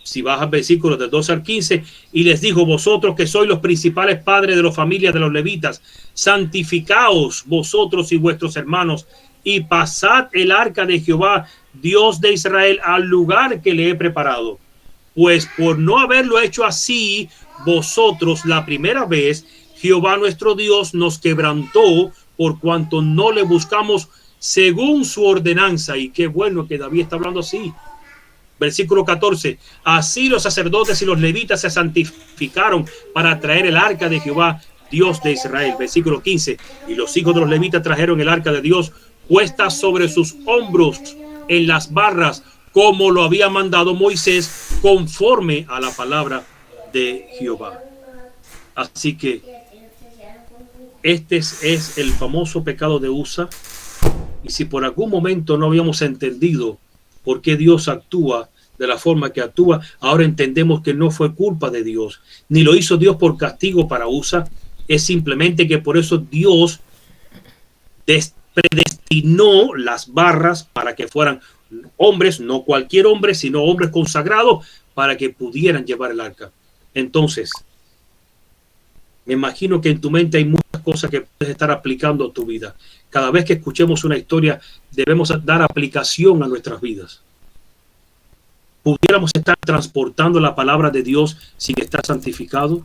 Si vas al versículo de 2 al 15, y les dijo: vosotros que sois los principales padres de las familias de los levitas, santificaos vosotros y vuestros hermanos, y pasad el arca de Jehová, Dios de Israel, al lugar que le he preparado. Pues por no haberlo hecho así vosotros la primera vez, Jehová nuestro Dios nos quebrantó por cuanto no le buscamos según su ordenanza. Y qué bueno que David está hablando así. Versículo 14. Así los sacerdotes y los levitas se santificaron para traer el arca de Jehová, Dios de Israel. Versículo 15. Y los hijos de los levitas trajeron el arca de Dios puesta sobre sus hombros en las barras, como lo había mandado Moisés, conforme a la palabra de Jehová. Así que este es el famoso pecado de Usa. Y si por algún momento no habíamos entendido por qué Dios actúa de la forma que actúa, ahora entendemos que no fue culpa de Dios, ni lo hizo Dios por castigo para Usa. Es simplemente que por eso Dios predestinó las barras para que fueran hombres, no cualquier hombre, sino hombres consagrados, para que pudieran llevar el arca. Entonces, me imagino que en tu mente hay muchas cosas que puedes estar aplicando a tu vida. Cada vez que escuchemos una historia, debemos dar aplicación a nuestras vidas. ¿Pudiéramos estar transportando la palabra de Dios sin estar santificado?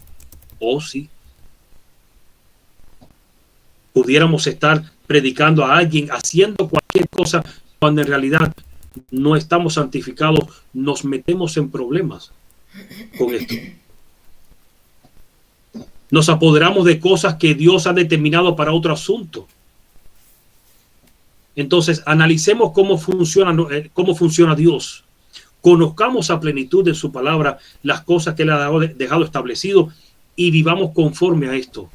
¿O sí? ¿Pudiéramos estar predicando a alguien, haciendo cualquier cosa, cuando en realidad no estamos santificados? Nos metemos en problemas con esto. Nos apoderamos de cosas que Dios ha determinado para otro asunto. Entonces, analicemos cómo funciona Dios. conozcamos a plenitud de su palabra las cosas que Él ha dejado establecido y vivamos conforme a esto.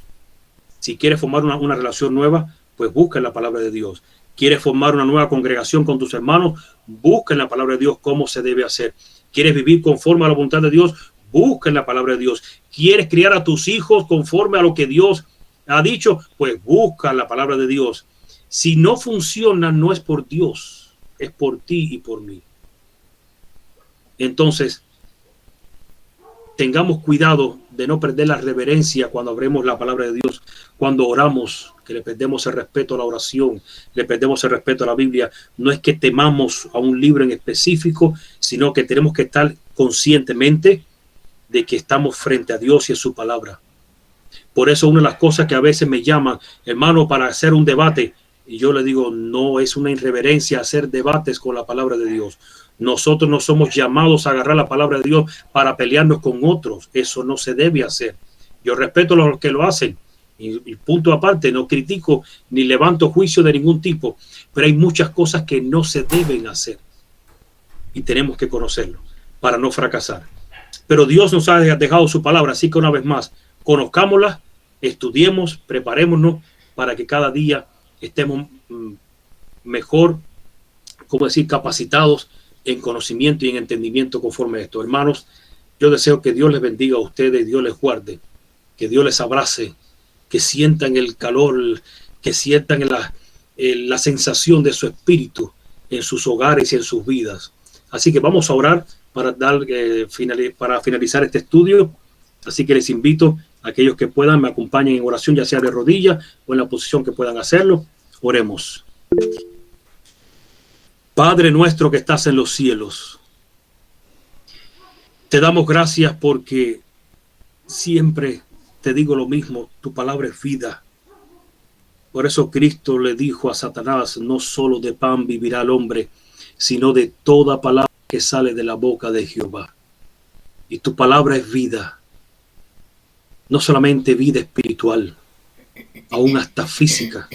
Si quieres formar una relación nueva, pues busca en la palabra de Dios. ¿Quieres formar una nueva congregación con tus hermanos? Busca en la palabra de Dios cómo se debe hacer. ¿Quieres vivir conforme a la voluntad de Dios? Busca en la palabra de Dios. ¿Quieres criar a tus hijos conforme a lo que Dios ha dicho? Pues busca la palabra de Dios. Si no funciona, no es por Dios, es por ti y por mí. Entonces, tengamos cuidado de no perder la reverencia cuando abremos la palabra de Dios, cuando oramos, que le perdemos el respeto a la oración, le perdemos el respeto a la Biblia. No es que temamos a un libro en específico, sino que tenemos que estar conscientemente de que estamos frente a Dios y a su palabra. Por eso una de las cosas que a veces me llaman, hermano, para hacer un debate, y yo le digo, no es una irreverencia hacer debates con la palabra de Dios. Nosotros no somos llamados a agarrar la palabra de Dios para pelearnos con otros. Eso no se debe hacer. Yo respeto a los que lo hacen. Y punto aparte, no critico ni levanto juicio de ningún tipo. Pero hay muchas cosas que no se deben hacer. Y tenemos que conocerlo para no fracasar. Pero Dios nos ha dejado su palabra. Así que una vez más, conozcámosla, estudiemos, preparémonos para que cada día estemos mejor, como decir, capacitados en conocimiento y en entendimiento conforme a esto. Hermanos, yo deseo que Dios les bendiga a ustedes, Dios les guarde, que Dios les abrace, que sientan el calor, que sientan la sensación de su espíritu en sus hogares y en sus vidas. Así que vamos a orar para finalizar este estudio. Así que les invito a aquellos que puedan, me acompañen en oración, ya sea de rodillas o en la posición que puedan hacerlo. Oremos. Padre nuestro que estás en los cielos, te damos gracias porque siempre te digo lo mismo, tu palabra es vida. Por eso Cristo le dijo a Satanás, no solo de pan vivirá el hombre, sino de toda palabra que sale de la boca de Jehová. Y tu palabra es vida. No solamente vida espiritual, aún hasta física.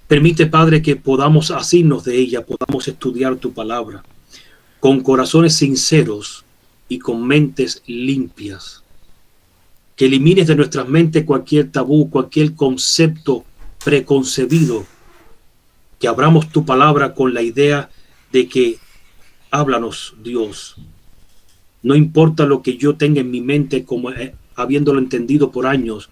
Permite, Padre, que podamos asirnos de ella, podamos estudiar tu palabra con corazones sinceros y con mentes limpias. Que elimines de nuestras mentes cualquier tabú, cualquier concepto preconcebido. Que abramos tu palabra con la idea de que háblanos, Dios. No importa lo que yo tenga en mi mente, como habiéndolo entendido por años.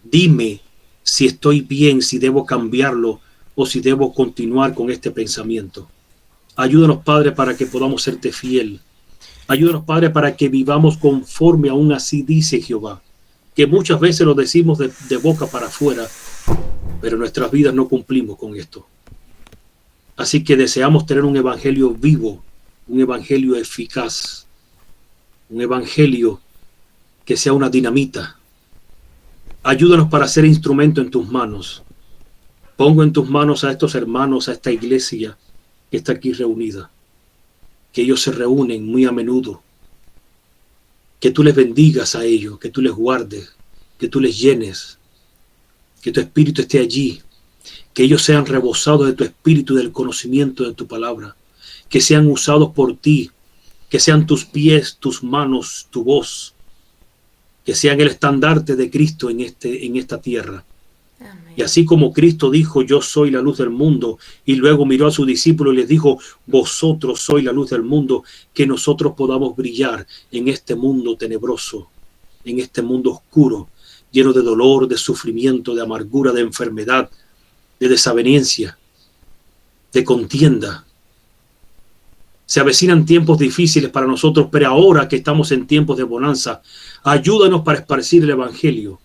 Dime si estoy bien, si debo cambiarlo o si debo continuar con este pensamiento. Ayúdanos, Padre, para que podamos serte fiel. Ayúdanos, Padre, para que vivamos conforme aún así dice Jehová. Que muchas veces lo decimos de boca para afuera, pero en nuestras vidas no cumplimos con esto. Así que deseamos tener un evangelio vivo, un evangelio eficaz, un evangelio que sea una dinamita. Ayúdanos para ser instrumento en tus manos. Pongo en tus manos a estos hermanos, a esta iglesia que está aquí reunida. Que ellos se reúnen muy a menudo. Que tú les bendigas a ellos, que tú les guardes, que tú les llenes. Que tu espíritu esté allí. Que ellos sean rebosados de tu espíritu y del conocimiento de tu palabra. Que sean usados por ti. Que sean tus pies, tus manos, tu voz. Que sean el estandarte de Cristo en esta tierra. Amén. Y así como Cristo dijo, yo soy la luz del mundo, y luego miró a sus discípulos y les dijo, vosotros sois la luz del mundo, que nosotros podamos brillar en este mundo tenebroso, en este mundo oscuro, lleno de dolor, de sufrimiento, de amargura, de enfermedad, de desaveniencia, de contienda. Se avecinan tiempos difíciles para nosotros, pero ahora que estamos en tiempos de bonanza, ayúdanos para esparcir el evangelio,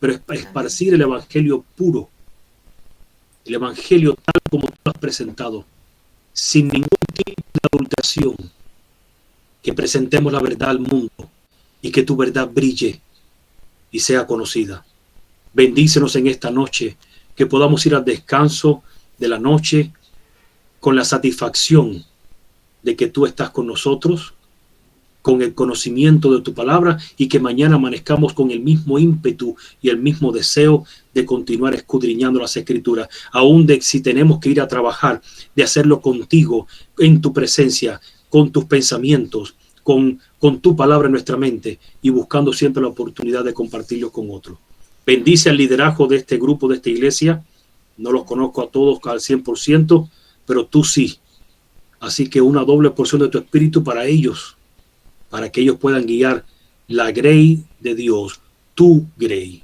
pero esparcir el evangelio puro, el evangelio tal como tú lo has presentado, sin ningún tipo de adulteración, que presentemos la verdad al mundo y que tu verdad brille y sea conocida. Bendícenos en esta noche, que podamos ir al descanso de la noche con la satisfacción de que tú estás con nosotros con el conocimiento de tu palabra, y que mañana amanezcamos con el mismo ímpetu y el mismo deseo de continuar escudriñando las Escrituras, aún de si tenemos que ir a trabajar, de hacerlo contigo, en tu presencia, con tus pensamientos, con tu palabra en nuestra mente, y buscando siempre la oportunidad de compartirlo con otros. Bendice al liderazgo de este grupo, de esta iglesia. No los conozco a todos al 100%, pero tú sí. Así que una doble porción de tu espíritu para ellos, para que ellos puedan guiar la grey de Dios, tu grey.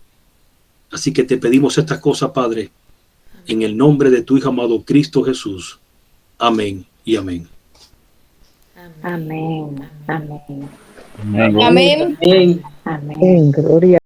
Así que te pedimos estas cosas, Padre, en el nombre de tu Hijo amado Cristo Jesús. Amén y amén. Amén. Amén. Amén. Amén. Amén. Gloria.